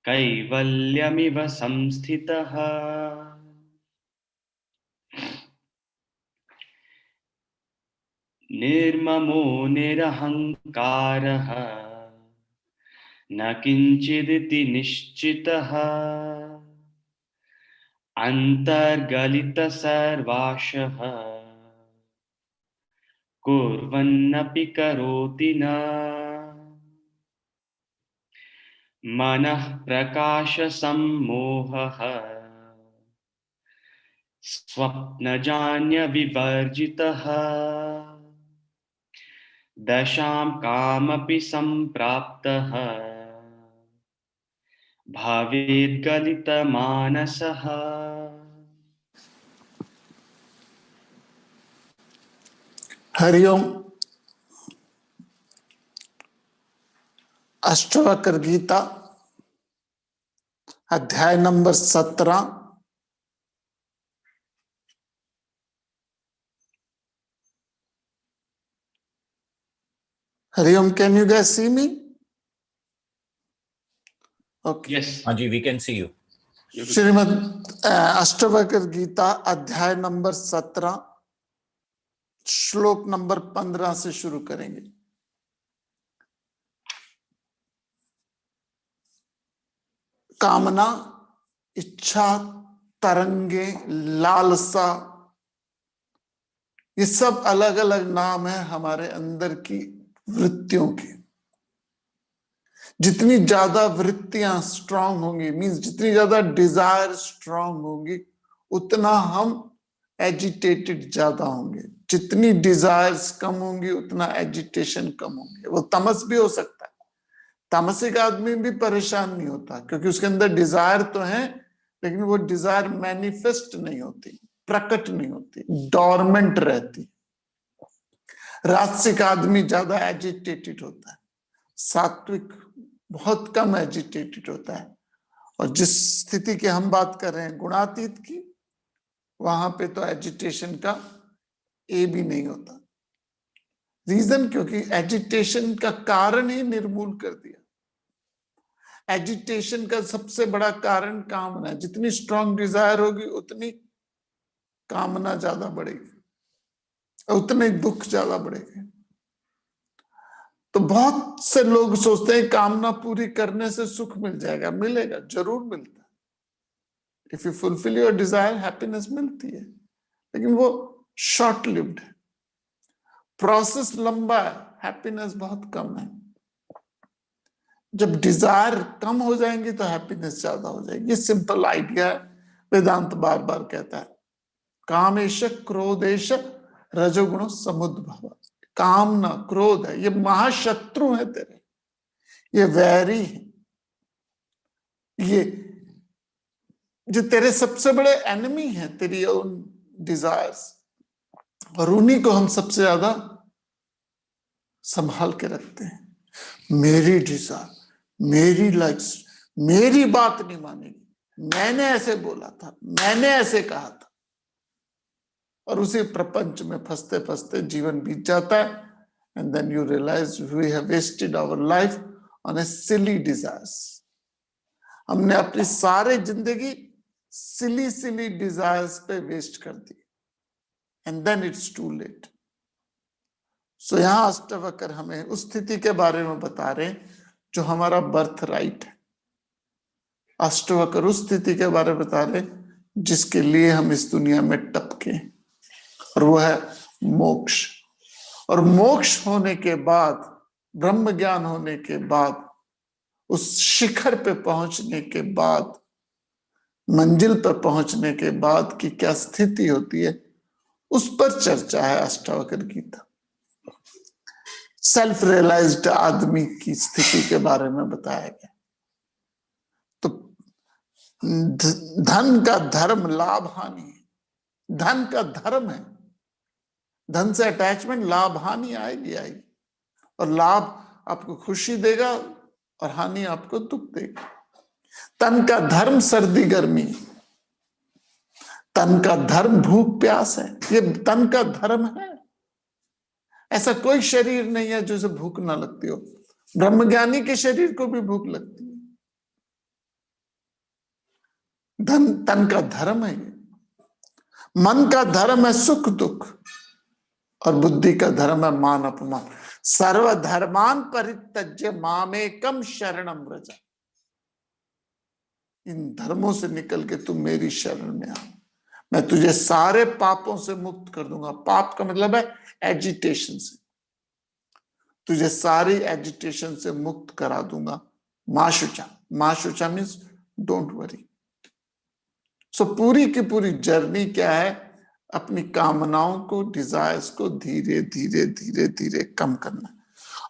कैवल्यमिव संस्थितः। निर्ममो निरहङ्कारः न किञ्चिदिति निश्चितः। अन्तर्गलितसर्वाशः कुर्वन्नपि करोति न। मनः प्रकाशसम्मोहः स्वप्नजान्यविवर्जितः। दशां कामपि सम्प्राप्तः भवेद्गलितमानसः। हरिओम। अष्टावक्र गीता अध्याय number 17। Hariom, can you guys see me? Okay, Yes. हाँ जी, we can see you. Shrimad Ashtavakra Gita अध्याय नंबर 17 श्लोक नंबर 15 से शुरू करेंगे। कामना, इच्छा, तरंगे, लालसा, ये सब अलग अलग नाम है हमारे अंदर की वृत्तियों के। जितनी ज्यादा वृत्तियां स्ट्रांग होंगी, मींस जितनी ज्यादा डिजायर स्ट्रांग होंगी, उतना हम एजिटेटेड ज्यादा होंगे। जितनी डिजायर्स कम होंगी उतना एजिटेशन कम होंगे। वो तमस भी हो सकता है। तामसिक आदमी भी परेशान नहीं होता क्योंकि उसके अंदर डिजायर तो है, लेकिन वो डिजायर मैनिफेस्ट नहीं होती, प्रकट नहीं होती, डोरमेंट रहती। राजसिक आदमी ज्यादा एजिटेटेड होता है, सात्विक बहुत कम एजिटेटेड होता है। और जिस स्थिति की हम बात कर रहे हैं गुणातीत की, वहां पे तो एजिटेशन का ए भी नहीं होता। रीजन क्योंकि एजिटेशन का कारण ही निर्मूल कर दिया। एजिटेशन का सबसे बड़ा कारण कामना है। जितनी स्ट्रांग डिजायर होगी उतनी कामना ज्यादा बढ़ेगी, उतने दुख ज्यादा बढ़ेंगे। तो बहुत से लोग सोचते हैं कामना पूरी करने से सुख मिल जाएगा। मिलेगा, जरूर मिलता है। If you fulfil your desire, happiness मिलती है, लेकिन वो शॉर्ट लिव्ड है। प्रोसेस लंबा है, हैप्पीनेस बहुत कम है। जब डिजायर कम हो जाएंगी तो हैप्पीनेस ज्यादा हो जाएगी। ये सिंपल आइडिया है, वेदांत बार बार कहता है। कामेश क्रोधेश रजोगुण समुद्भव। कामना, क्रोध है, ये महाशत्रु है तेरे, ये वैरी है, ये जो तेरे सबसे बड़े एनिमी है, तेरी ओन डिजायर्स। और उन्हीं को हम सबसे ज्यादा संभाल के रखते हैं। मेरी डिजायर, मेरी लाइक्स, मेरी बात नहीं मानेगी, मैंने ऐसे बोला था, मैंने ऐसे कहा था। और उसी प्रपंच में फंसते फंसते जीवन बीत जाता है। And then you realise we have wasted our life on a silly desires. हमने अपनी सारी जिंदगी सिली सिली डिजायर्स पे वेस्ट कर दी। And then it's too late. So यहां अष्टावक्र हमें उस स्थिति के बारे में बता रहे हैं जो हमारा बर्थ राइट है। अष्टावक्र उस स्थिति के बारे में बता रहे जिसके लिए हम इस दुनिया में टपके, और वो है मोक्ष। और मोक्ष होने के बाद, ब्रह्म ज्ञान होने के बाद, उस शिखर पे पहुंचने के बाद, मंजिल पर पहुंचने के बाद की क्या स्थिति होती है, उस पर चर्चा है अष्टावक्र गीता। सेल्फ रियलाइज्ड आदमी की स्थिति के बारे में बताया गया। तो धन का धर्म लाभ हानि है। धन का धर्म है, धन से अटैचमेंट, लाभ हानि आएगी आएगी। और लाभ आपको खुशी देगा और हानि आपको दुख देगी। तन का धर्म सर्दी गर्मी, तन का धर्म भूख प्यास है। ये तन का धर्म है। ऐसा कोई शरीर नहीं है जिसे भूख ना लगती हो। ब्रह्मज्ञानी के शरीर को भी भूख लगती है। धन तन का धर्म है, मन का धर्म है सुख दुख, और बुद्धि का धर्म है मान अपमान। सर्वधर्मान परित्यज्य मामेकम शरणम व्रज। इन धर्मों से निकल के तुम मेरी शरण में आ, मैं तुझे सारे पापों से मुक्त कर दूंगा। पाप का मतलब है एजिटेशन से, तुझे सारी एजिटेशन से मुक्त करा दूंगा। माशुचा, माशुचा मीन्स डोंट वरी। सो पूरी की पूरी जर्नी क्या है, अपनी कामनाओं को, डिजायर्स को धीरे धीरे धीरे धीरे कम करना।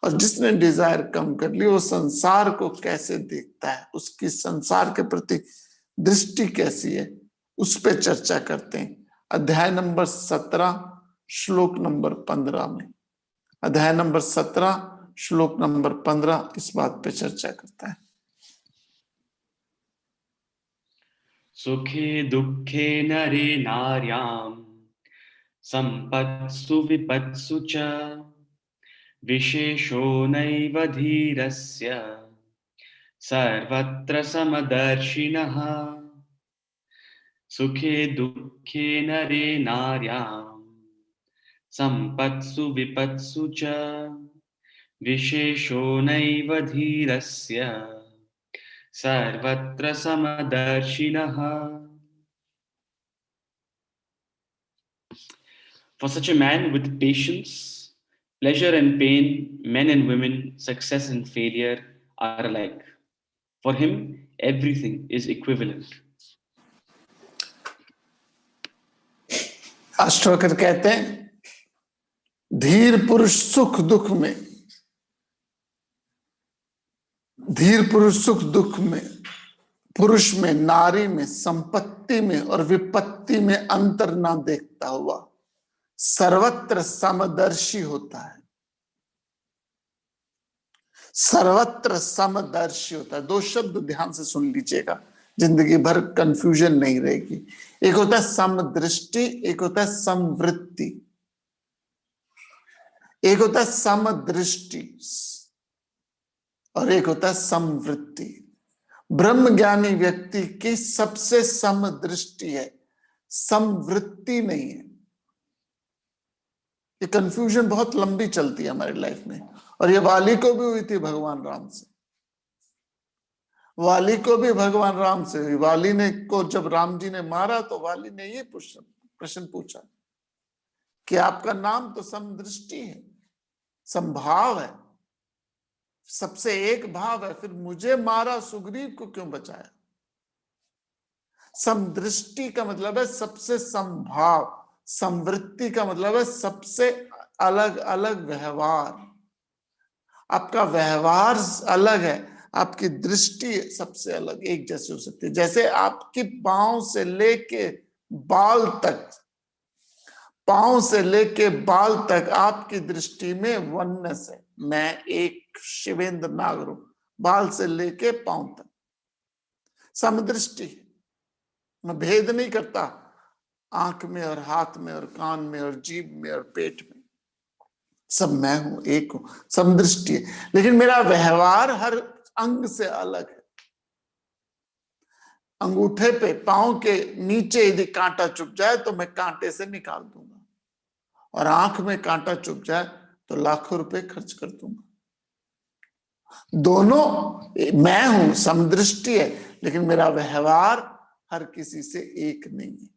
और जिसने डिजायर कम कर ली वो संसार को कैसे देखता है, उसकी संसार के प्रति दृष्टि कैसी है, उस पे चर्चा करते हैं अध्याय नंबर 17 श्लोक नंबर 15 में। अध्याय नंबर 17 श्लोक नंबर 15 इस बात पे चर्चा करता है। सुखे दुखे नरे नार्याम संपत्सु विपत्सु च विशेषो नैव धीरस्य सर्वत्र समदर्शिनः। सुखे दुखे नरे नार्याम संपत्सु विपत्सु च विशेषो नैव धीरस्य सर्वत्र समदर्शिनः। For such a man with patience, pleasure and pain, men and women, success and failure are alike. For him, everything is equivalent. Ashtavakra कहते हैं धीर पुरुष सुख दुख में, धीर पुरुष सुख दुख में, पुरुष में, नारी में, संपत्ति में और विपत्ति में अंतर ना देखता हुआ सर्वत्र समदर्शी होता है। सर्वत्र समदर्शी होता है। दो शब्द ध्यान से सुन लीजिएगा, जिंदगी भर कंफ्यूजन नहीं रहेगी। एक होता है समदृष्टि, एक होता है समवृत्ति। एक होता है समदृष्टि और एक होता है समवृत्ति। ब्रह्म ज्ञानी व्यक्ति की सबसे समदृष्टि है, समवृत्ति नहीं है। ये कंफ्यूजन बहुत लंबी चलती है हमारी लाइफ में, और ये वाली को भी हुई थी भगवान राम से। वाली को भी भगवान राम से हुई। वाली ने को जब राम जी ने मारा तो वाली ने ये प्रश्न पूछा कि आपका नाम तो समदृष्टि है, संभाव है, सबसे एक भाव है, फिर मुझे मारा, सुग्रीव को क्यों बचाया? समदृष्टि का मतलब है सबसे संभाव, समवृत्ति का मतलब है सबसे अलग अलग व्यवहार। आपका व्यवहार अलग है, आपकी दृष्टि सबसे अलग, एक जैसी हो सकती है। जैसे आपकी पांव से लेके बाल तक, पांव से लेके बाल तक आपकी दृष्टि में वननेस है। मैं एक शिवेंद्र नागर हूं, बाल से लेके पांव तक समदृष्टि। मैं भेद नहीं करता आंख में और हाथ में और कान में और जीभ में और पेट में, सब मैं हूं, एक हूं, समदृष्टि है। लेकिन मेरा व्यवहार हर अंग से अलग है। अंगूठे पे, पांव के नीचे यदि कांटा चुभ जाए तो मैं कांटे से निकाल दूंगा, और आंख में कांटा चुभ जाए तो लाखों रुपए खर्च कर दूंगा। दोनों मैं हूं, समदृष्टि है, लेकिन मेरा व्यवहार हर किसी से एक नहीं है।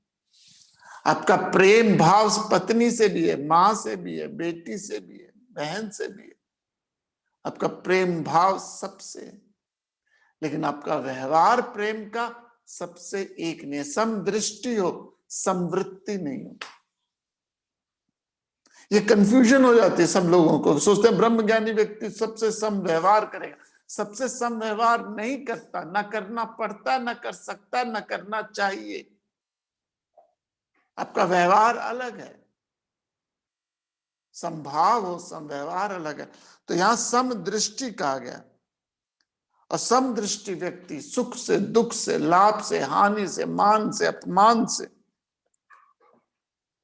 आपका प्रेम भाव पत्नी से भी है, मां से भी है, बेटी से भी है, बहन से भी है। आपका प्रेम भाव सबसे है, लेकिन आपका व्यवहार प्रेम का सबसे एक नहीं है। समदृष्टि हो, समवृत्ति नहीं हो। ये कंफ्यूजन हो जाती है सब लोगों को। सोचते हैं ब्रह्म ज्ञानी व्यक्ति सबसे सम व्यवहार करेगा। सबसे सम व्यवहार नहीं करता, ना करना पड़ता, ना कर सकता, ना करना चाहिए। आपका व्यवहार अलग है, संभाव हो, सम व्यवहार अलग है। तो यहां समदृष्टि कहा गया। और समदृष्टि व्यक्ति सुख से, दुख से, लाभ से, हानि से, मान से, अपमान से,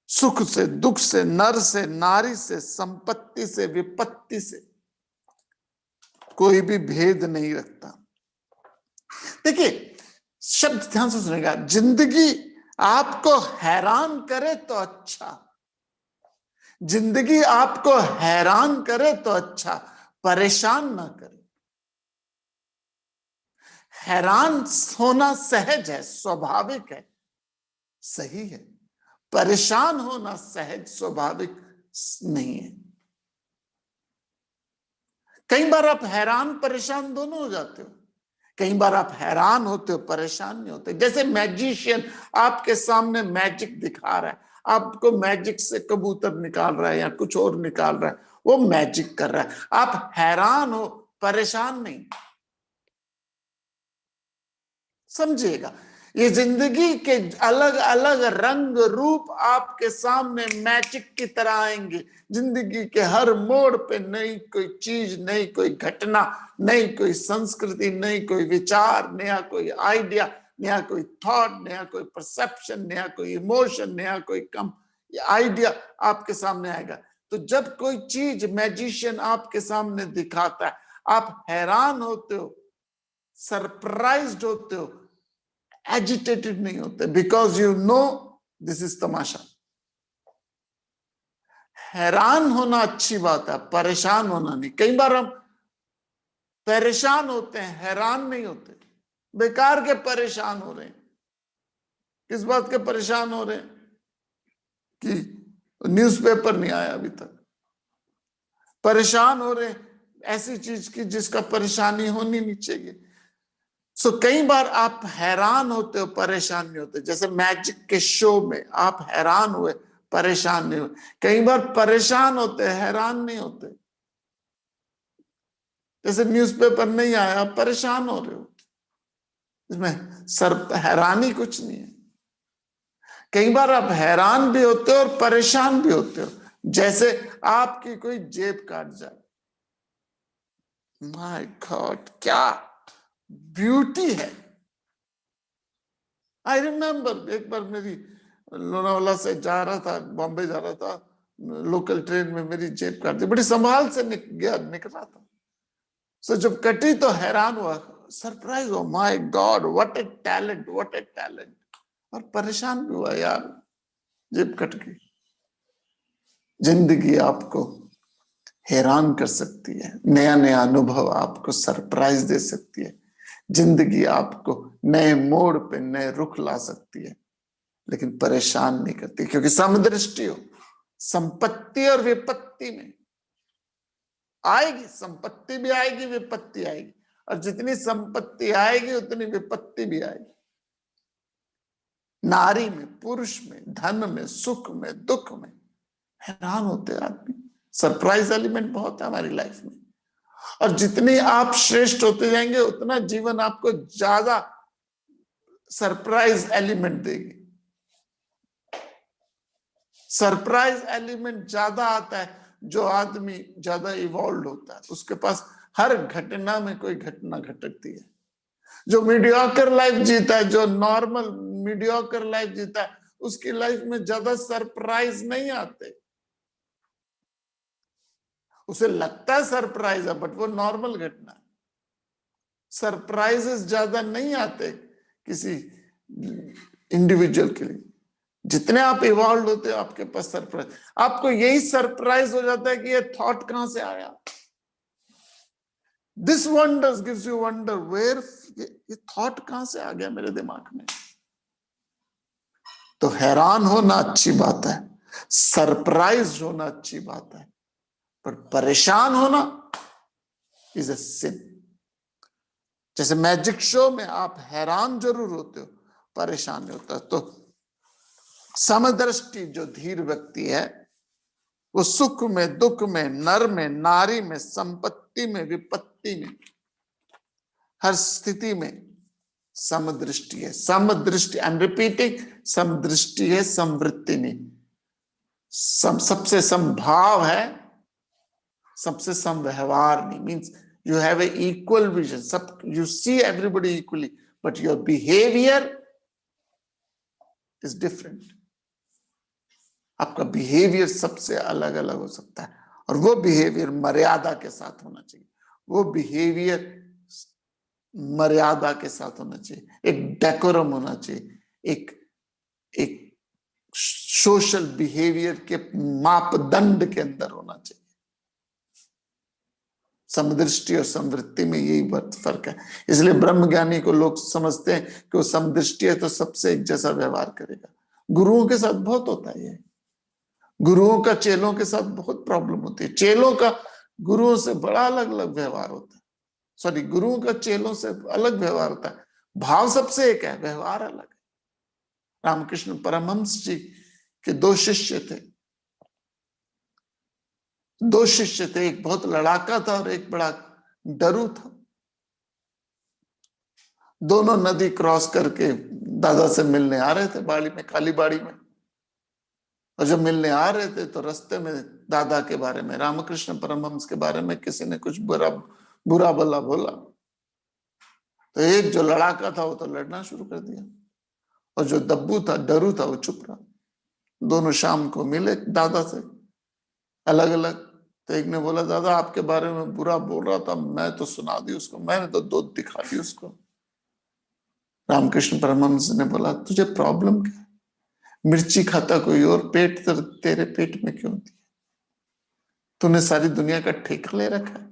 सुख से, दुख से, नर से, नारी से, संपत्ति से, विपत्ति से कोई भी भेद नहीं रखता। देखिए, शब्द ध्यान से सुनेगा, जिंदगी आपको हैरान करे तो अच्छा, जिंदगी आपको हैरान करे तो अच्छा, परेशान ना करे। हैरान होना सहज है, स्वाभाविक है, सही है। परेशान होना सहज स्वाभाविक नहीं है। कई बार आप हैरान परेशान दोनों हो जाते हो। कई बार आप हैरान होते हो, परेशान नहीं होते। जैसे मैजिशियन आपके सामने मैजिक दिखा रहा है, आपको मैजिक से कबूतर निकाल रहा है या कुछ और निकाल रहा है, वो मैजिक कर रहा है, आप हैरान हो, परेशान नहीं। समझिएगा, ये जिंदगी के अलग अलग रंग रूप आपके सामने मैजिक की तरह आएंगे। जिंदगी के हर मोड़ पे नई कोई चीज, नई कोई घटना, नई कोई संस्कृति, नई कोई विचार, नया कोई आइडिया, नया कोई थॉट, नया कोई परसेप्शन, नया कोई इमोशन, नया कोई कम आइडिया आपके सामने आएगा। तो जब कोई चीज मैजिशियन आपके सामने दिखाता है, आप हैरान होते हो, सरप्राइज्ड होते हो, एजिटेटेड नहीं होते, because you know this is तमाशा। हैरान होना अच्छी बात है, परेशान होना नहीं। कई बार हम परेशान होते हैं, हैरान नहीं होते, बेकार के परेशान हो रहे हैं। किस बात के परेशान हो रहे हैं? कि न्यूज़पेपर नहीं आया अभी तक। परेशान हो रहे हैं ऐसी चीज की जिसका परेशानी होनी नहीं चाहिए। सो कई बार आप हैरान होते हो, परेशान नहीं होते। जैसे मैजिक के शो में आप हैरान हुए, परेशान नहीं हुए। कई बार परेशान होते, हैरान नहीं होते। जैसे न्यूज़पेपर नहीं आया, आप परेशान हो रहे हो, इसमें सर हैरानी कुछ नहीं है। कई बार आप हैरान भी होते हो और परेशान भी होते हो। जैसे आपकी कोई जेब काट जाए, माय गॉड क्या ब्यूटी है। आई रिमेम्बर एक बार मेरी लोनावाला से जा रहा था, बॉम्बे जा रहा था, लोकल ट्रेन में मेरी जेब काट दी। बड़ी संभाल से निकल रहा था। सो जब कटी तो हैरान हुआ, सरप्राइज हुआ, my God what A talent, what A talent. और परेशान भी हुआ, यार जेब कट गई। जिंदगी आपको हैरान कर सकती है, नया नया अनुभव आपको सरप्राइज दे सकती है। जिंदगी आपको नए मोड़ पे नए रुख ला सकती है, लेकिन परेशान नहीं करती, क्योंकि समदृष्टि हो। संपत्ति और विपत्ति में आएगी, संपत्ति भी आएगी, विपत्ति आएगी, और जितनी संपत्ति आएगी उतनी विपत्ति भी आएगी। नारी में, पुरुष में, धन में, सुख में, दुख में हैरान होते आदमी। सरप्राइज एलिमेंट बहुत है हमारी लाइफ में। और जितनी आप श्रेष्ठ होते जाएंगे, उतना जीवन आपको ज्यादा सरप्राइज एलिमेंट देगी। सरप्राइज एलिमेंट ज्यादा आता है जो आदमी ज्यादा इवॉल्व होता है, उसके पास हर घटना में कोई घटना घटती है। जो मीडियोकर लाइफ जीता है, जो नॉर्मल मीडियोकर लाइफ जीता है, उसकी लाइफ में ज्यादा सरप्राइज नहीं आते। उसे लगता है सरप्राइज है, बट वो नॉर्मल घटना है। सरप्राइजेस ज्यादा नहीं आते किसी इंडिविजुअल के लिए। जितने आप इवॉल्व होते हो, आपके पास सरप्राइज, आपको यही सरप्राइज हो जाता है कि ये थॉट कहां से आया। This wonders gives you wonder, where ये थॉट कहां से आ गया मेरे दिमाग में। तो हैरान होना अच्छी बात है, सरप्राइज होना अच्छी बात है, पर परेशान होना इज अ सिन। जैसे मैजिक शो में आप हैरान जरूर होते हो, परेशान नहीं होता। तो समदृष्टि जो धीर व्यक्ति है, वो सुख में, दुख में, नर में, नारी में, संपत्ति में, विपत्ति में, हर स्थिति में समदृष्टि है। समदृष्टि, आई एम रिपीटिंग, समदृष्टि है, समवृत्ति नहीं। सबसे समभाव है, सबसे समव्यवहार नहीं। Means you have an equal vision, you see everybody equally, but your behavior is different. आपका बिहेवियर सबसे अलग अलग हो सकता है, और वो बिहेवियर मर्यादा के साथ होना चाहिए। वो बिहेवियर मर्यादा के साथ होना चाहिए, एक डेकोरम होना चाहिए, एक सोशल बिहेवियर के मापदंड के अंदर होना चाहिए। समदृष्टि और समवृत्ति में यही बहुत फर्क है। इसलिए ब्रह्मज्ञानी को लोग समझते हैं कि वो समदृष्टि है तो सबसे एक जैसा व्यवहार करेगा। गुरुओं के साथ बहुत होता है ये, गुरुओं का चेलों के साथ बहुत प्रॉब्लम होती है। चेलों का गुरुओं से बड़ा अलग अलग व्यवहार होता है, सॉरी गुरुओं का चेलों से अलग व्यवहार होता है। भाव सबसे एक है, व्यवहार अलग है। रामकृष्ण परमहंस जी के दो शिष्य थे, एक बहुत लड़ाका था और एक बड़ा डरू था। दोनों नदी क्रॉस करके दादा से मिलने आ रहे थे बाड़ी में, काली बाड़ी में। और जब मिलने आ रहे थे तो रास्ते में दादा के बारे में, रामकृष्ण परमहंस के बारे में किसी ने कुछ बुरा भला बोला। तो एक जो लड़ाका था वो तो लड़ना शुरू कर दिया, और जो दब्बू था, डरू था, वो चुप रहा। दोनों शाम को मिले दादा से अलग अलग। तो एक ने बोला, दादा आपके बारे में बुरा बोल रहा था, मैं तो सुना दी उसको, मैंने तो दूध दिखा दी उसको। रामकृष्ण परमहंस ने बोला, तुझे प्रॉब्लम क्या है? मिर्ची खाता कोई और, पेट तेरे पेट में क्यों होती है? तूने सारी दुनिया का ठेका ले रखा है,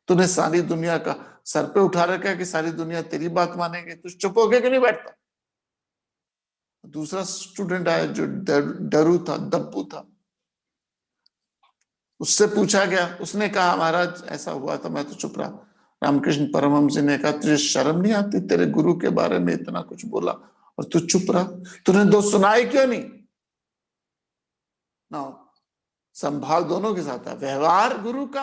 तूने सारी दुनिया का सर पे उठा रखा है कि सारी दुनिया तेरी बात मानेगी, तू चुप होके क्यों नहीं बैठता? दूसरा स्टूडेंट आया जो डरू था, दब्बू था, उससे पूछा गया, उसने कहा महाराज ऐसा हुआ था, मैं तो चुप रहा। रामकृष्ण परमहंस जी ने कहा, तुझे शर्म नहीं आती? तेरे गुरु के बारे में इतना कुछ बोला और तू चुप रहा, तूने दो सुनाई क्यों नहीं? ना, संभाव दोनों के साथ है। व्यवहार गुरु का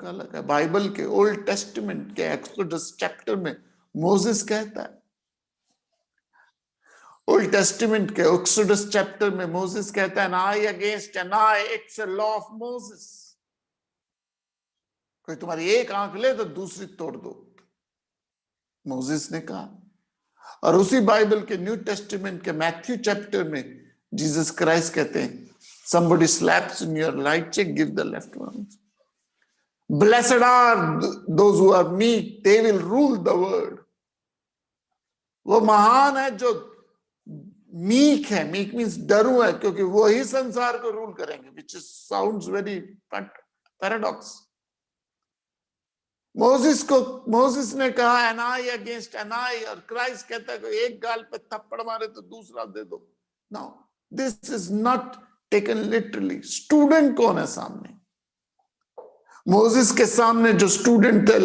अलग है। बाइबल के ओल्ड टेस्टमेंट के एक्सोडस चैप्टर में मोसेस कहता है, ओल्ड टेस्टमेंट के एक्सोडस चैप्टर में मोसेस कहता है, eye against an eye, it's a law of Moses. कोई तुम्हारी एक आंख ले तो दूसरी तोड़ दो, मोसेस ने कहा। और उसी बाइबल के न्यू टेस्टमेंट के मैथ्यू चैप्टर में जीसस क्राइस्ट कहते हैं, somebody slaps in your right cheek, give the left one. Blessed are those who are meek, they will rule the world. वो महान है जो मीक है, मीक मीन्स डरू है, क्योंकि वो ही संसार को रूल करेंगे, which sounds very paradox. Moses ने कहा एन आई अगेंस्ट एन आई, और क्राइस्ट कहता है कि एक गाल पे थप्पड़ मारे तो दूसरा दे दो। Now this is not taken literally. Student कौन है सामने? मोसेस के सामने जो स्टूडेंट थे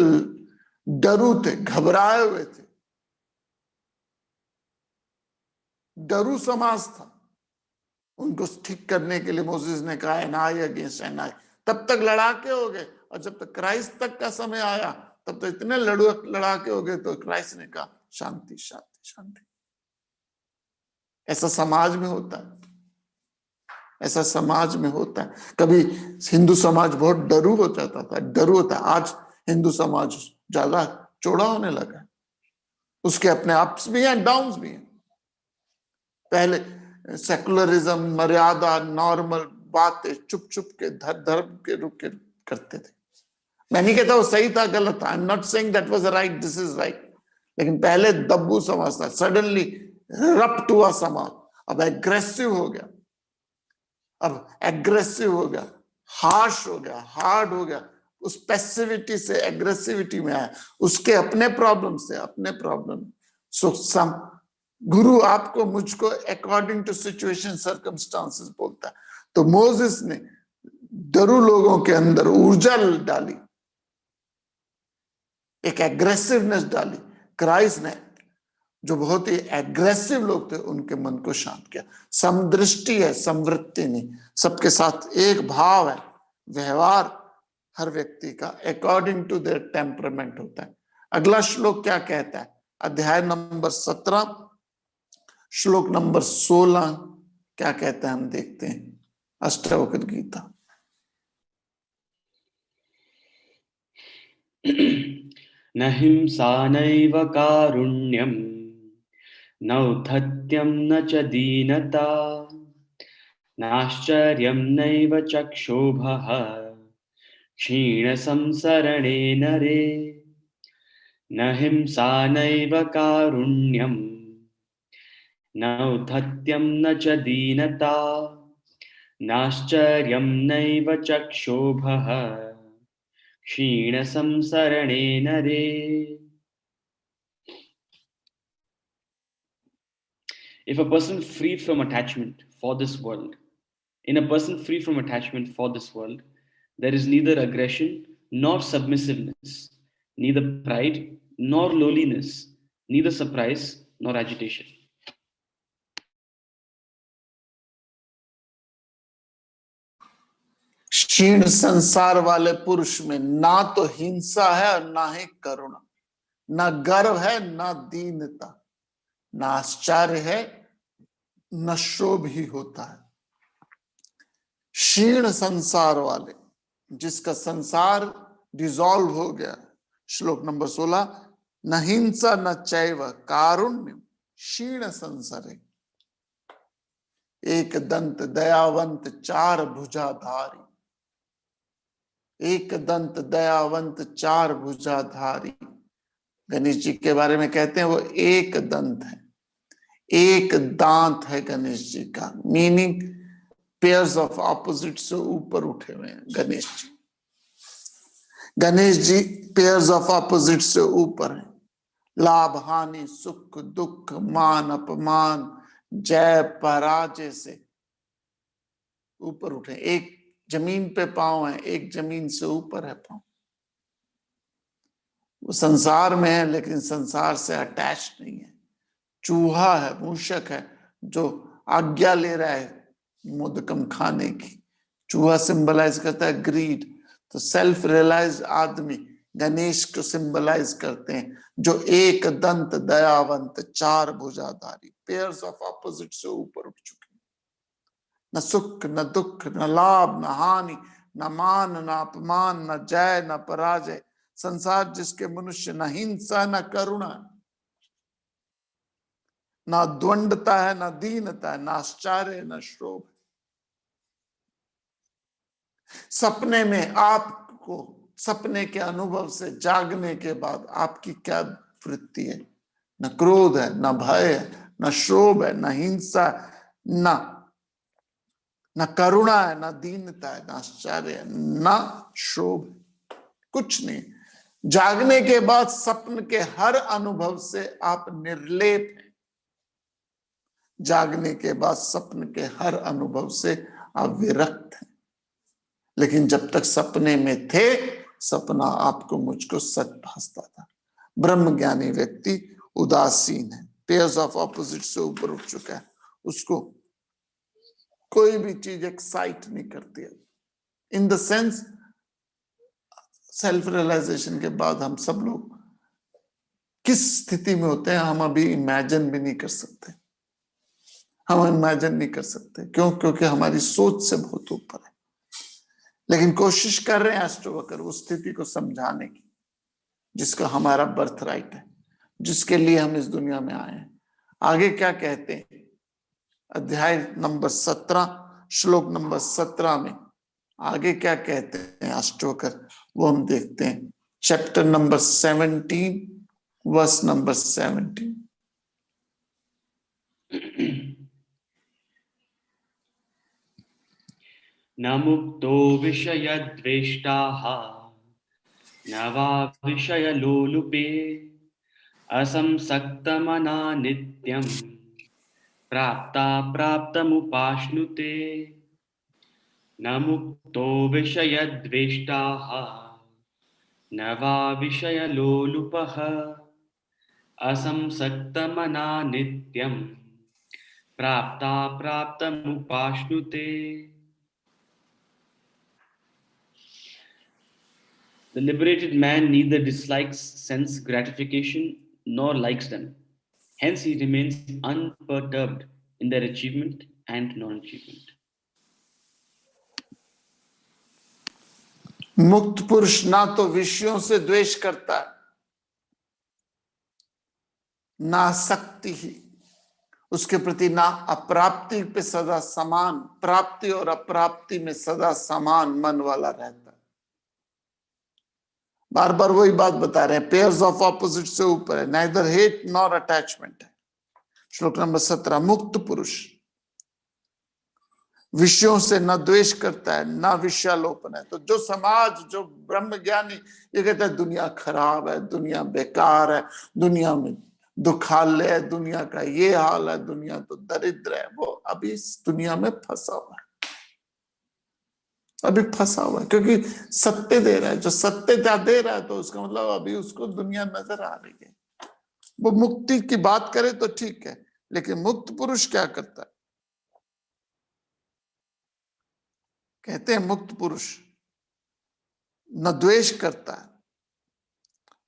डरू थे, घबराए हुए थे, डरू समाज था। उनको ठीक करने के लिए मोसेस ने कहा एन आई अगेंस्ट एन आई। तब तक लड़ाके हो गए, और जब तक क्राइस्ट तक का समय आया तब तो इतने लड़ाके हो गए, तो क्राइस्ट ने कहा शांति शांति शांति। ऐसा समाज में होता है, ऐसा समाज में होता है। कभी हिंदू समाज बहुत डरू हो जाता था, डरू होता है। आज हिंदू समाज ज्यादा चौड़ा होने लगा है, उसके अपने अप्स भी हैं, डाउन्स भी हैं। पहले सेकुलरिज्म, मर्यादा, नॉर्मल बातें चुप चुप के धर्म के रूप के करते थे। मैं नहीं कहता वो सही था गलत था, I am not saying that was right, this is right, लेकिन पहले दब्बू समाज था, सडनली रप्ट हुआ समाज, अब एग्रेसिव हो गया, हार्श हो गया, हार्ड हो गया, उस पैसिविटी से एग्रेसिविटी में आया, उसके अपने प्रॉब्लम। सो गुरु आपको मुझको अकॉर्डिंग टू सिचुएशन सर्कमस्टांसेस बोलता है। तो मोसेस ने डरू लोगों के अंदर ऊर्जा डाली, एक एग्रेसिवनेस डाली। क्राइस्ट ने जो बहुत ही एग्रेसिव लोग थे उनके मन को शांत किया। समदृष्टि है, समवृत्ति नहीं। सबके साथ एक भाव है। व्यवहार हर व्यक्ति का अकॉर्डिंग टू देयर टेम्परामेंट होता है। अगला श्लोक क्या कहता है? अध्याय नंबर 17 श्लोक नंबर 16 क्या कहता है हम देखते हैं। अष्टावक्र गीता। न हिंसा नैव कारुण्यं नौद्धत्यं न च दीनता नाश्चर्यं नैव च क्षोभः क्षीण संसरणे नरे न हिंसा नैव कारुण्यम् न औद्धत्यं न च दीनता नाश्चर्यं नैव च क्षोभः क्षीण संसरणे नरे. If a person free from attachment for this world, in a person free from attachment for this world, there is neither aggression nor submissiveness, neither pride nor lowliness, neither surprise nor agitation. क्षीण संसार वाले पुरुष में ना तो हिंसा है और ना ही करुणा, ना गर्व है ना दीनता, ना आश्चर्य है न शोभ ही होता है। क्षीण संसार वाले, जिसका संसार डिसॉल्व हो गया। श्लोक नंबर 16, न हिंसा न चैव कारुण्य क्षीण संसरे एक दंत दयावंत चार भुजाधारी, एक दंत दयावंत चार भुजाधारी। गणेश जी के बारे में कहते हैं वो एक दंत है, एक दांत है गणेश जी का, मीनिंग पेयर्स ऑफ ऑपोजिट से ऊपर उठे हुए हैं Ganesh ji. Ganesh ji pairs of opposite से ऊपर हैं। लाभ हानि सुख दुख मान अपमान जय पराजय से ऊपर उठे। एक जमीन पे पांव है, एक जमीन से ऊपर है पांव। वो संसार में है लेकिन संसार से अटैच नहीं है। चूहा है, मूषक है जो आज्ञा ले रहा है मोदकम खाने की। चूहा सिंबलाइज करता है ग्रीड, तो सेल्फ रियलाइज आदमी गणेश को सिंबलाइज करते हैं, जो एक दंत दयावंत चार भुजाधारी, पेयर्स ऑफ ऑपोजिट से ऊपर उठ चुके हैं। न सुख न दुख न लाभ न हानि न मान न अपमान न जय न पराजय। संसार जिसके मनुष्य न हिंसा न करुणा, ना द्वंद्वता है ना दीनता है, ना आश्चर्य न शोभ। सपने में आपको, सपने के अनुभव से जागने के बाद आपकी क्या वृत्ति है? न क्रोध है, न भय है, न शोभ है, न हिंसा, न करुणा है, न दीनता है, न आश्चर्य है, न शोभ, कुछ नहीं। जागने के बाद सपन के हर अनुभव से आप निर्लेप हैं। जागने के बाद सपन के हर अनुभव से आप विरक्त हैं। लेकिन जब तक सपने में थे, सपना आपको मुझको सच भासता था। ब्रह्म ज्ञानी व्यक्ति उदासीन है, पेयर्स ऑफ ऑपोजिट से ऊपर उठ चुका है, उसको कोई भी चीज एक्साइट नहीं करती है। In the sense, self realisation के बाद हम सब लोग किस स्थिति में होते हैं हम अभी इमेजिन भी नहीं कर सकते। हम इमेजिन नहीं कर सकते, क्यों? क्योंकि हमारी सोच से बहुत ऊपर है। लेकिन कोशिश कर रहे हैं एस्ट्रोवर्कर उस स्थिति को समझाने की, जिसका हमारा बर्थ राइट है, जिसके लिए हम इस दुनिया में आए हैं। आगे क्या कहते हैं? अध्याय नंबर 17 श्लोक नंबर 17 में आगे क्या कहते हैं एस्ट्रोवर्कर, वो हम देखते हैं। Chapter number 17 verse number 17। न मुक्तो विषयद्वेष्टाः न वा विषयलोलुपे असंसक्तमना नित्यं प्राप्ता प्राप्तमुपाश्नुते। न मुक्तो विषयद्वेष्टाः न वा विषयलोलुपः असंसक्तमना नित्यं प्राप्ता प्राप्तमुपाश्नुते। The liberated man neither dislikes sense gratification nor likes them. Hence, he remains unperturbed in their achievement and non-achievement. मुक्त पुरुष ना तो विषयों से द्वेष करता है, ना शक्ति ही उसके प्रति, ना अप्राप्ति पे सदा समान, प्राप्ति और अप्राप्ति में सदा समान मन वाला रहता है। बार बार वही बात बता रहे हैं, पेयर्स ऑफ ऑपोजिट से ऊपर है, नाइदर हेट नॉर अटैचमेंट है। श्लोक नंबर 17, मुक्त पुरुष विषयों से न द्वेष करता है न विषयालोपन है। तो जो समाज, जो ब्रह्म ज्ञानी ये कहता है दुनिया खराब है, दुनिया बेकार है, दुनिया में दुखालय है, दुनिया का ये हाल है, दुनिया तो दरिद्र है, वो अभी इस दुनिया में फंसा हुआ है, अभी फंसा हुआ है, क्योंकि सत्य दे रहा है। जो सत्य दे रहा है तो उसका मतलब अभी उसको दुनिया नजर आ रही है। वो मुक्ति की बात करे तो ठीक है, लेकिन मुक्त पुरुष क्या करता है? कहते हैं मुक्त पुरुष न द्वेष करता है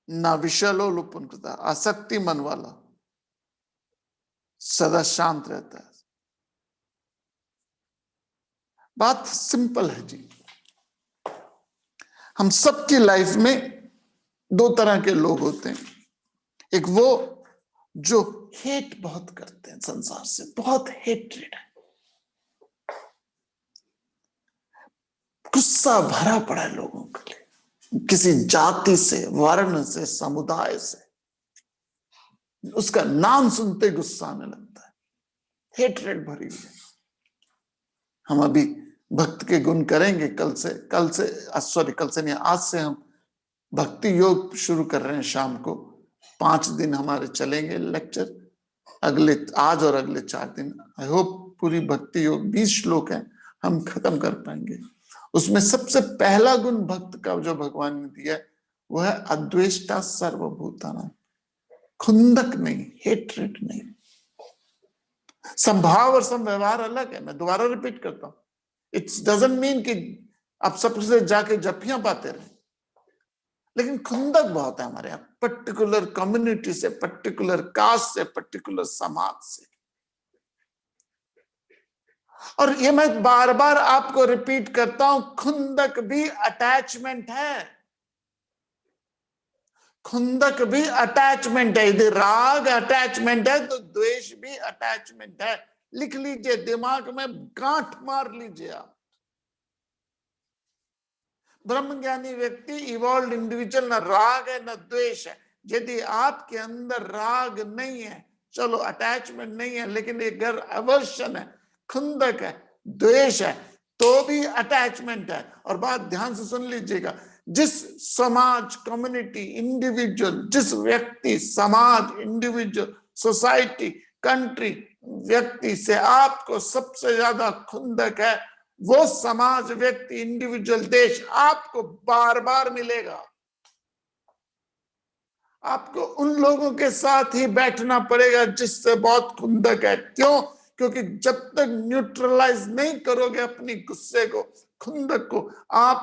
न विषयालोपन करता है, आसक्ति मन वाला, सदा शांत रहता है। बात सिंपल है जी। हम सबकी लाइफ में दो तरह के लोग होते हैं। एक वो जो हेट बहुत करते हैं, संसार से बहुत हेट्रेड है, गुस्सा भरा पड़ा है लोगों के लिए, किसी जाति से, वर्ण से, समुदाय से, उसका नाम सुनते गुस्सा आने लगता है, हेट्रेड भरी हुई है। हम अभी भक्त के गुण करेंगे कल से नहीं, आज से हम भक्ति योग शुरू कर रहे हैं। शाम को 5 दिन हमारे चलेंगे लेक्चर, आज और अगले 4 दिन। आई होप पूरी भक्ति योग 20 श्लोक हैं, हम खत्म कर पाएंगे। उसमें सबसे पहला गुण भक्त का जो भगवान ने दिया वो है अद्वेष्टा सर्वभूतानां, खुंदक नहीं, हेट्रेड नहीं। संभाव और संव्यवहार अलग है, मैं दोबारा रिपीट करता हूं। इट्स डजंट मीन कि आप सबसे जाके जफ्फियां पाते रहे, लेकिन खुंदक बहुत है हमारे यहाँ, पर्टिकुलर कम्युनिटी से, पर्टिकुलर कास्ट से, पर्टिकुलर समाज से। और ये मैं बार बार आपको रिपीट करता हूं, खुंदक भी अटैचमेंट है, खुंदक भी अटैचमेंट है। यदि राग अटैचमेंट है तो द्वेष भी अटैचमेंट है। लिख लीजिए, दिमाग में गांठ मार लीजिए आप। ब्रह्मज्ञानी व्यक्ति, इवॉल्व इंडिविजुअल, न राग है न द्वेष है। यदि आपके अंदर राग नहीं है, चलो अटैचमेंट नहीं है, लेकिन एक अगर अवर्शन है, खुंदक है, द्वेष है, तो भी अटैचमेंट है। और बात ध्यान से सुन लीजिएगा, जिस समाज, कम्युनिटी, इंडिविजुअल, जिस व्यक्ति, समाज, इंडिविजुअल, सोसाइटी, कंट्री, व्यक्ति से आपको सबसे ज्यादा खुंदक है, वो समाज, व्यक्ति, इंडिविजुअल, देश आपको बार बार मिलेगा। आपको उन लोगों के साथ ही बैठना पड़ेगा जिससे बहुत खुंदक है। क्यों? क्योंकि जब तक न्यूट्रलाइज नहीं करोगे अपनी गुस्से को, खुंदक को, आप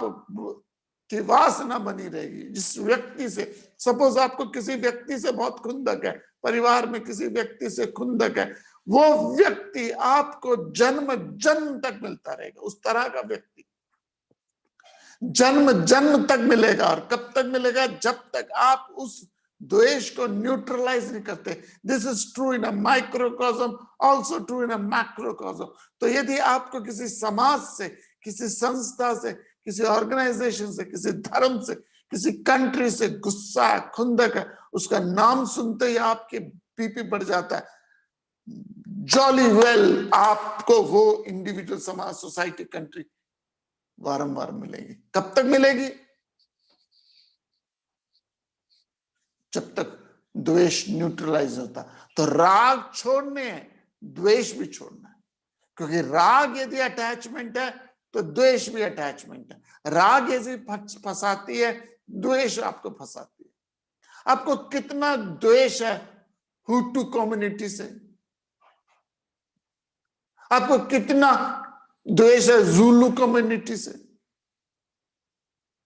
की वासना बनी रहेगी। जिस व्यक्ति से, सपोज आपको किसी व्यक्ति से बहुत खुंदक है, परिवार में किसी व्यक्ति से खुंदक है, वो व्यक्ति आपको जन्म जन्म तक मिलता रहेगा। उस तरह का व्यक्ति जन्म जन्म तक मिलेगा। और कब तक मिलेगा? जब तक आप उस द्वेष को न्यूट्रलाइज नहीं करते। This is true in a microcosm, also true in a macrocosm. तो यदि आपको किसी समाज से, किसी संस्था से, किसी ऑर्गेनाइजेशन से, किसी धर्म से, किसी कंट्री से गुस्सा है, खुंदक है, उसका नाम सुनते ही आपके बीपी बढ़ जाता है, जॉली वेल आपको वो इंडिविजुअल, समाज, सोसाइटी, कंट्री वारंवार मिलेगी। कब तक मिलेगी? जब तक द्वेष न्यूट्रलाइज होता। तो राग छोड़ने हैं, द्वेष भी छोड़ना है। क्योंकि राग यदि अटैचमेंट है तो द्वेष भी अटैचमेंट है। राग यदि फंसाती है, द्वेष आपको फंसाती है। आपको कितना द्वेष है हुटू कम्युनिटी से? आपको कितना द्वेष है ज़ुलू कम्युनिटी से?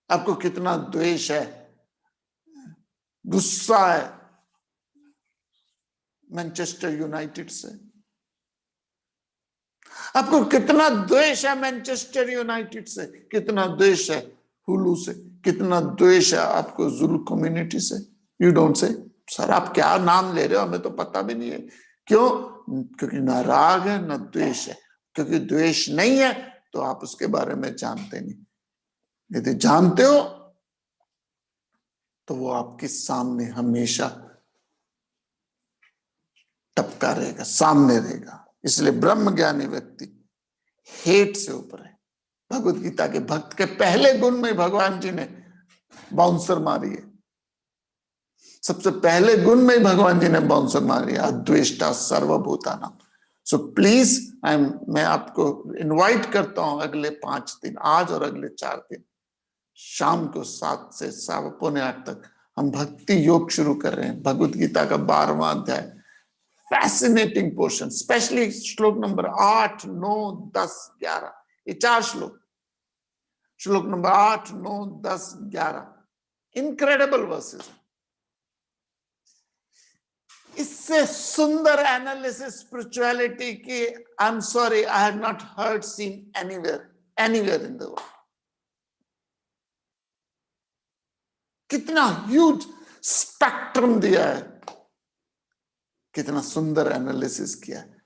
आपको कितना द्वेष है, गुस्सा है मैनचेस्टर यूनाइटेड से? आपको कितना द्वेष है मैनचेस्टर यूनाइटेड से? कितना द्वेष है हुलू से? कितना द्वेष है आपको ज़ुलू कम्युनिटी से? You don't say. सर आप क्या नाम ले रहे हो, हमें तो पता भी नहीं है। क्यों? क्योंकि ना राग है ना द्वेष है। क्योंकि द्वेष नहीं है तो आप उसके बारे में जानते नहीं। यदि जानते हो तो वो आपके सामने हमेशा टपका रहेगा, सामने रहेगा। इसलिए ब्रह्म ज्ञानी व्यक्ति हेट से ऊपर है। भगवत गीता के भक्त के पहले गुण में भगवान जी ने बाउंसर मारी है। सबसे पहले गुण में भगवान जी ने बाउंसर मारी है, अद्वेष्टा सर्वभूतानां। सो प्लीज मैं आपको इनवाइट करता हूं अगले 5 दिन, आज और अगले 4 दिन शाम को 7 से 7:15 तक हम भक्ति योग शुरू कर रहे हैं। भगवत गीता का 12वां अध्याय, फैसिनेटिंग पोर्शन, स्पेशली श्लोक नंबर 8, 9, 10, 11, ये 4 श्लोक, श्लोक नंबर 8, 9, 10, 11 इनक्रेडिबल वर्सेस। इससे सुंदर एनालिसिस स्पिरिचुअलिटी की I am sorry I have not heard seen anywhere in the world. कितना ह्यूज स्पेक्ट्रम दिया है, कितना सुंदर एनालिसिस किया है।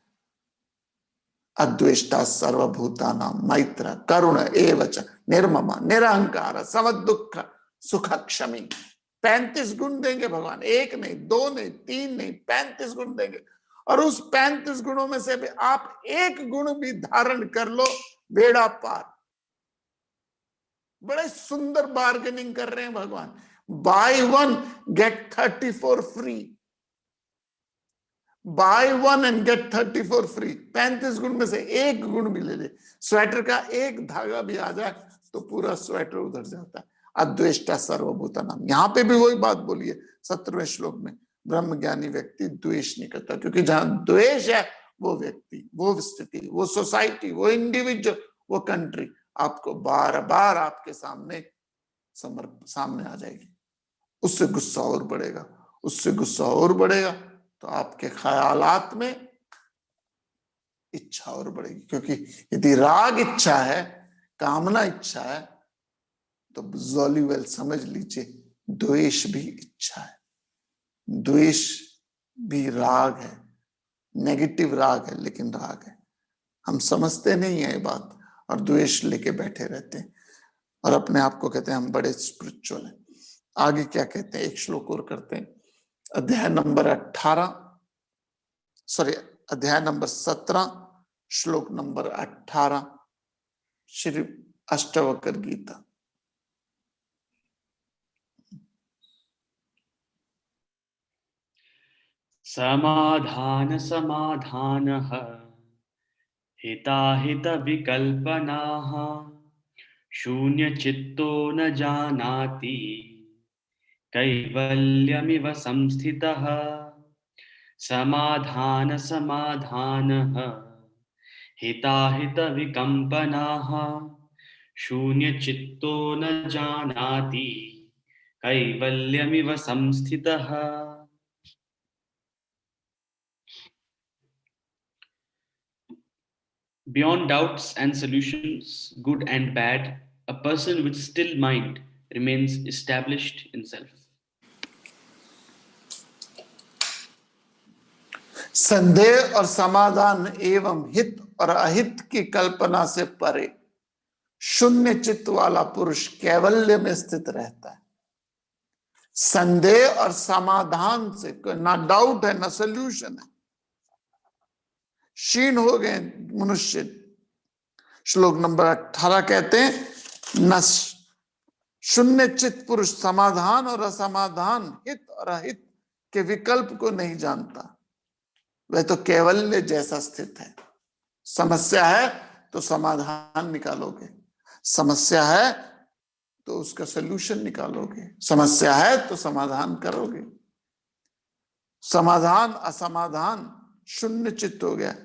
अद्वेष्टा सर्वभूतानां मैत्र करुण एवच निर्ममा निरहंकार समदुःख सुख क्षमी। 35 गुण देंगे भगवान, 1 नहीं, 2 नहीं, 3 नहीं, 35 गुण देंगे। और उस 35 गुणों में से भी आप 1 गुण भी धारण कर लो, बेड़ा पार। बड़े सुंदर बार्गेनिंग कर रहे हैं भगवान। Buy 1 get 34 free, buy 1 and get 34 free. 35 गुण में से 1 गुण भी ले ले, स्वेटर का 1 धागा भी आ जाए तो पूरा स्वेटर उधर जाता है। अद्वेष्टा सर्वभूतानां, यहां पे भी वही बात बोली है 17वें श्लोक में। ब्रह्म ज्ञानी व्यक्ति द्वेष नहीं करता, क्योंकि जहां द्वेष है वो व्यक्ति, वो स्थिति, वो सोसाइटी, वो इंडिविजुअल, वो कंट्री आपको बार बार आपके सामने आ जाएगी। उससे गुस्सा और बढ़ेगा, उससे गुस्सा और बढ़ेगा तो आपके ख्यालात में इच्छा और बढ़ेगी। क्योंकि यदि राग इच्छा है, कामना इच्छा है, तो जॉली वेल समझ लीजिए द्वेष भी इच्छा है, द्वेष भी राग है, नेगेटिव राग है, लेकिन राग है। हम समझते नहीं है ये बात और द्वेष लेके बैठे रहते हैं और अपने आप को कहते हैं हम बड़े स्पिरिचुअल हैं। आगे क्या कहते हैं, एक श्लोक और करते हैं। अध्याय नंबर 17, श्लोक नंबर 18, श्री अष्टावक्र गीता। समाधान समाधानः हिताहित विकल्पनाः शून्यचित्तो न जानाति कैवल्यमिव संस्थितः। समाधान समाधानः हिताहित विकल्पनाः शून्यचित्तो न जानाति कैवल्यमिव संस्थितः। Beyond doubts and solutions, good and bad, a person with still mind remains established in self. संदेह और समाधान एवं हित और अहित की कल्पना से परे शून्य चित्त वाला पुरुष कैवल्य में स्थित रहता है। संदेह और समाधान से ना डाउट है ना सोल्यूशन है, क्षीण हो गए मनुष्य। श्लोक नंबर 18 कहते हैं न शून्य चित्त पुरुष समाधान और असमाधान, हित और अहित के विकल्प को नहीं जानता, वह तो कैवल्य जैसा स्थित है। समस्या है तो समाधान निकालोगे, समस्या है तो उसका सलूशन निकालोगे, समस्या है तो समाधान करोगे। समाधान असमाधान शून्य चित्त हो गया,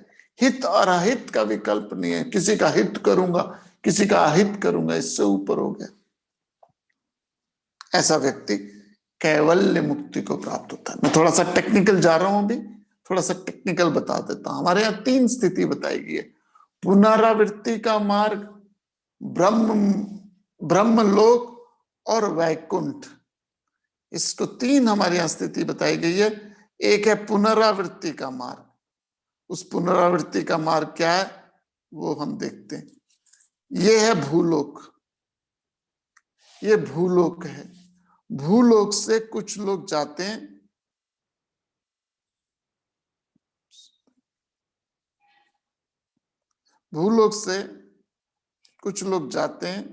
हित और अहित का विकल्प नहीं है। किसी का हित करूंगा, किसी का अहित करूंगा, इससे ऊपर हो गया। ऐसा व्यक्ति कैवल्य मुक्ति को प्राप्त होता है। मैं थोड़ा सा टेक्निकल जा रहा हूं, अभी थोड़ा सा टेक्निकल बता देता हूं। हमारे यहाँ 3 स्थिति बताई गई है। पुनरावृत्ति का मार्ग, ब्रह्मलोक और वैकुंठ, इसको 3 हमारे यहाँ स्थिति बताई गई है। एक है पुनरावृत्ति का मार्ग। उस पुनरावृत्ति का मार्ग क्या है वो हम देखते हैं। ये है भूलोक, ये भूलोक है। भूलोक से कुछ लोग जाते हैं, भूलोक से कुछ लोग जाते हैं,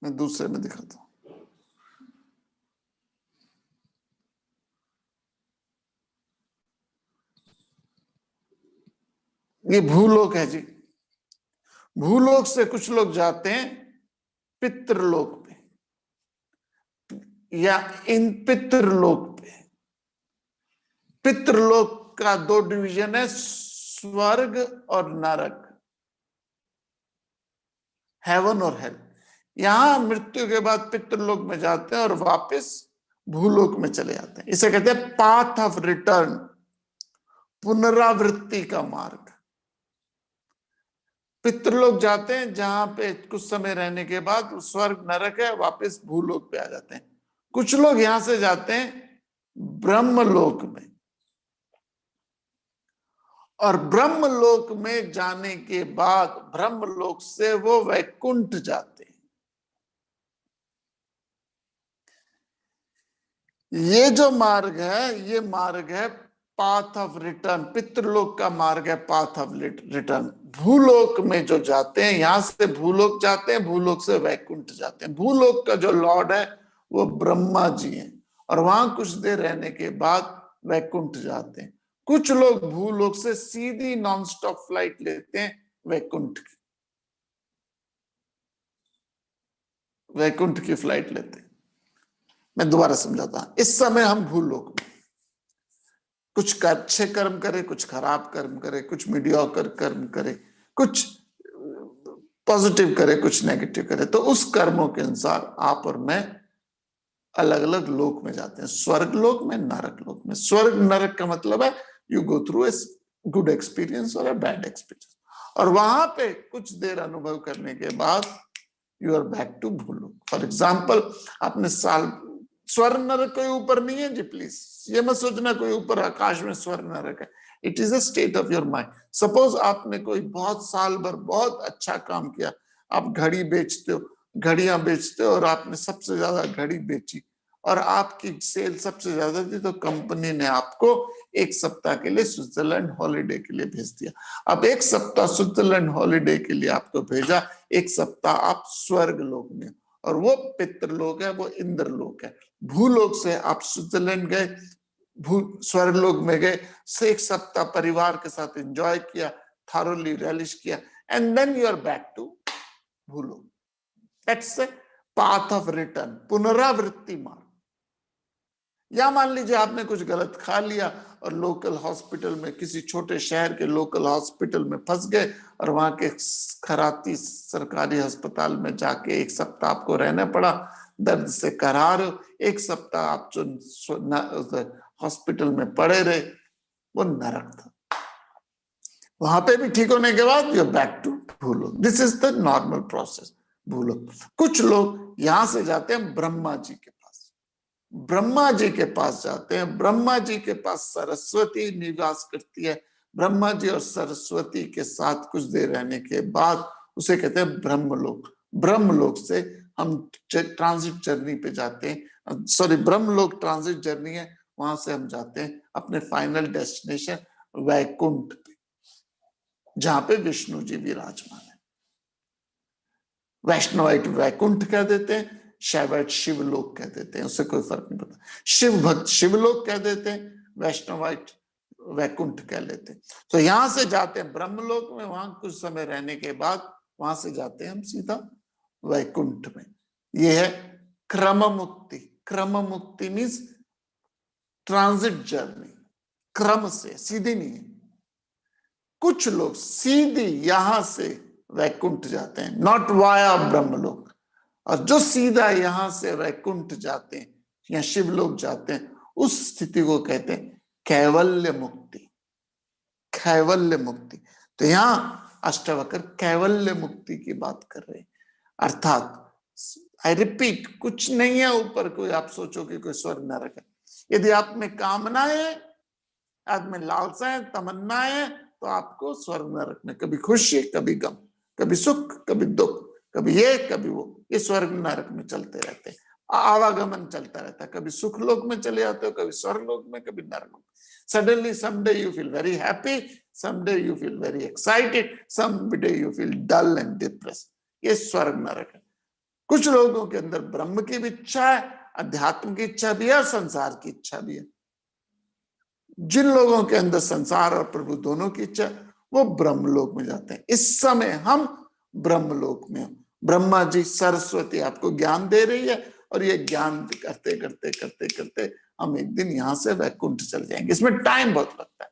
मैं दूसरे में दिखाता हूं। ये भूलोक है जी। भूलोक से कुछ लोग जाते हैं पितृलोक पे, या इन पितृलोक पे। पितृलोक का दो डिवीजन है, स्वर्ग और नरक, हेवन और हेल। यहां मृत्यु के बाद पितृलोक में जाते हैं और वापस भूलोक में चले जाते हैं। इसे कहते हैं पाथ ऑफ रिटर्न, पुनरावृत्ति का मार्ग। पितृलोक जाते हैं जहां पे कुछ समय रहने के बाद स्वर्ग नरक है, वापस भूलोक पे आ जाते हैं। कुछ लोग यहां से जाते हैं ब्रह्मलोक में, और ब्रह्मलोक में जाने के बाद ब्रह्मलोक से वो वैकुंठ जाते हैं। ये जो मार्ग है, ये मार्ग है पाथ ऑफ रिटर्न। पितृलोक का मार्ग है पाथ ऑफ रिटर्न। भूलोक में जो जाते हैं, यहां से भूलोक जाते हैं, भूलोक से वैकुंठ जाते हैं। भूलोक का जो लॉर्ड है वो ब्रह्मा जी हैं, और वहां कुछ देर रहने के बाद वैकुंठ जाते हैं। कुछ लोग भूलोक से सीधी नॉन स्टॉप फ्लाइट लेते हैं वैकुंठ की, वैकुंठ की फ्लाइट लेते हैं। मैं दोबारा समझाता हूं। इस समय हम भूलोक में कुछ अच्छे कर्म करे, कुछ खराब कर्म करे, कुछ मीडियोकर कर्म करे, कुछ पॉजिटिव करे, कुछ नेगेटिव करे, तो उस कर्मों के अनुसार आप और मैं अलग अलग लोक में जाते हैं। स्वर्ग लोक में, नरक लोक में। स्वर्ग नरक का मतलब है you go through a good experience और ए बैड एक्सपीरियंस, और वहां पे कुछ देर अनुभव करने के बाद you are back to Bhulok. For example, आपने साल, स्वर्ग नरक कोई ऊपर नहीं है जी, प्लीज ये मत सोचना कोई ऊपर आकाश में स्वर्ग नरक है। It is a state of your mind. Suppose आपने कोई बहुत साल भर बहुत अच्छा काम किया, आप घड़ी बेचते हो, घड़ियां बेचते हो, और आपने सबसे ज्यादा घड़ी बेची और आपकी सेल सबसे ज्यादा थी, तो कंपनी ने आपको एक सप्ताह के लिए स्विट्जरलैंड हॉलीडे के लिए भेज दिया। अब एक सप्ताह स्विट्जरलैंड हॉलीडे के लिए आपको भेजा, एक सप्ताह आप स्वर्ग लोक में, और वो पितृलोक है, वो इंद्रलोक है। भूलोक से आप स्विट्जरलैंड गए, भू स्वर्गलोक में गए, से एक सप्ताह परिवार के साथ एंजॉय किया, थारोली रेलिश किया, and then you are back to Bhulok. That's the path of return, पुनरावृत्ति मार्ग। या मान लीजिए आपने कुछ गलत खा लिया और लोकल हॉस्पिटल में, किसी छोटे शहर के लोकल हॉस्पिटल में फंस गए, और वहां के खराती सरकारी अस्पताल में जाके एक सप्ताह आपको रहना पड़ा, दर्द से कराह रहे हो, एक सप्ताह आप जो हॉस्पिटल में पड़े रहे, वो नरक था। वहां पे भी ठीक होने के बाद you back to Bhulok. This is the normal process Bhulok. कुछ लोग यहां से जाते हैं ब्रह्मा जी के पास, ब्रह्मा जी के पास जाते हैं। ब्रह्मा जी के पास सरस्वती निवास करती है। ब्रह्मा जी और सरस्वती के साथ कुछ देर रहने के बाद उसे कहते हैं ब्रह्मलोक। ब्रह्मलोक से हम ट्रांजिट जर्नी पे जाते हैं, सॉरी ब्रह्मलोक ट्रांजिट जर्नी है, वहां से हम जाते हैं अपने फाइनल डेस्टिनेशन वैकुंठ पे, जहां पे विष्णु जी विराजमान है। वैष्णवाइट वैकुंठ कह देते हैं, शैवाइट शिवलोक कह देते हैं, उससे कोई फर्क नहीं पड़ता। शिव भक्त शिवलोक कह देते हैं, वैष्णवाइट वैकुंठ कह लेते हैं। तो यहां से जाते हैं ब्रह्मलोक में, वहां कुछ समय रहने के बाद वहां से जाते हैं हम सीधा वैकुंठ में। यह है क्रम मुक्ति। क्रम मुक्ति मीन्स ट्रांजिट जर्नी, क्रम से, सीधी नहीं है। कुछ लोग सीधी यहां से वैकुंठ जाते हैं, नॉट वाया ब्रह्मलोक, और जो सीधा यहां से वैकुंठ जाते हैं या शिवलोक जाते हैं, उस स्थिति को कहते हैं कैवल्य मुक्ति। कैवल्य मुक्ति। तो यहां अष्टावक्र कैवल्य मुक्ति की बात कर रहे हैं। अर्थात आई रिपीट, कुछ नहीं है ऊपर कोई आप सोचो कि कोई स्वर्ग नरक है। यदि आप में कामनाएं, आप में लालसाएं, तमन्नाएं, तो आपको स्वर्ग नरक में कभी खुशी कभी गम, कभी सुख कभी दुख, कभी ये कभी वो, ये स्वर्ग नरक में चलते रहते हैं, आवागमन चलता रहता है। कभी सुख लोक में चले जाते हो, कभी स्वर्ग लोक में, कभी नरक में। Suddenly someday you feel very happy, someday you feel very excited, someday you feel dull and depressed। ये स्वर्ग नरक है। कुछ लोगों के अंदर ब्रह्म की भी इच्छा है, अध्यात्म की इच्छा भी है और संसार की इच्छा भी है। जिन लोगों के अंदर संसार और प्रभु दोनों की इच्छा, वो ब्रह्मलोक में जाते हैं। इस समय हम ब्रह्मलोक में, ब्रह्मा जी सरस्वती आपको ज्ञान दे रही है, और ये ज्ञान करते करते करते करते हम एक दिन यहां से वैकुंठ चल जाएंगे। इसमें टाइम बहुत लगता है,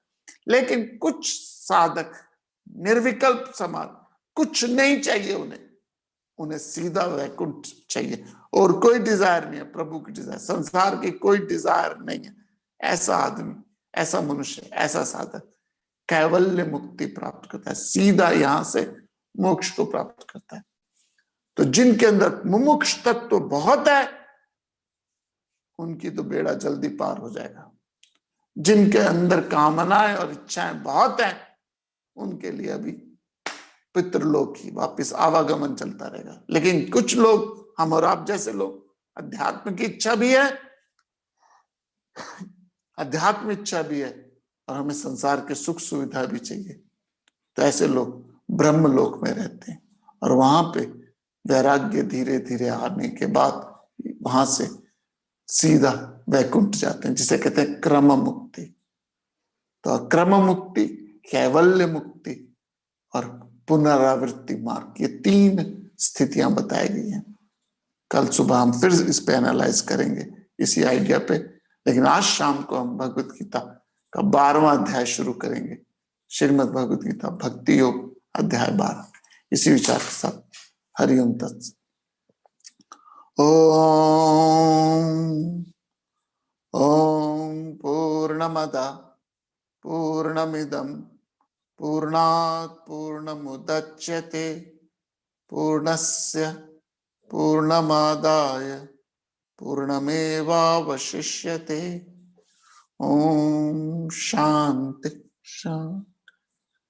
लेकिन कुछ साधक निर्विकल्प समाज, कुछ नहीं चाहिए उन्हें सीधा वैकुंठ चाहिए, और कोई डिजायर नहीं है, प्रभु की डिजायर, संसार की कोई डिजायर नहीं है। ऐसा आदमी, ऐसा मनुष्य, ऐसा साधक कैवल्य मुक्ति प्राप्त करता है, सीधा यहां से मोक्ष को प्राप्त करता है। तो जिनके अंदर मुमुक्ष तत्व तो बहुत है, उनकी तो बेड़ा जल्दी पार हो जाएगा। जिनके अंदर कामनाएं और इच्छाएं बहुत हैं, उनके लिए अभी पितृलोक ही वापिस आवागमन चलता रहेगा। लेकिन कुछ लोग, हम और आप जैसे लोग, अध्यात्म की इच्छा भी है, अध्यात्म इच्छा भी है, और हमें संसार के सुख सुविधा भी चाहिए। तो ऐसे लोग ब्रह्मलोक में रहते हैं, और वहां पे वैराग्य धीरे धीरे आने के बाद वहां से सीधा वैकुंठ जाते हैं, जिसे कहते हैं क्रम मुक्ति। तो क्रम मुक्ति, कैवल्य मुक्ति और पुनरावृत्ति मार्ग, ये 3 स्थितियां बताई गई हैं। कल सुबह हम फिर इस पे एनालाइज करेंगे, इसी आइडिया पे। लेकिन आज शाम को हम भगवत गीता का 12वां अध्याय शुरू करेंगे, श्रीमद् भगवत गीता भक्ति योग अध्याय 12। इसी विचार के साथ हरिओम तत्सत। ओम पूर्णमदा पूर्णमिदं पूर्णात् पूर्णमुदच्यते पूर्णस्य पूर्णमादाय पूर्णमेवावशिष्यते। ओम शांति शांति।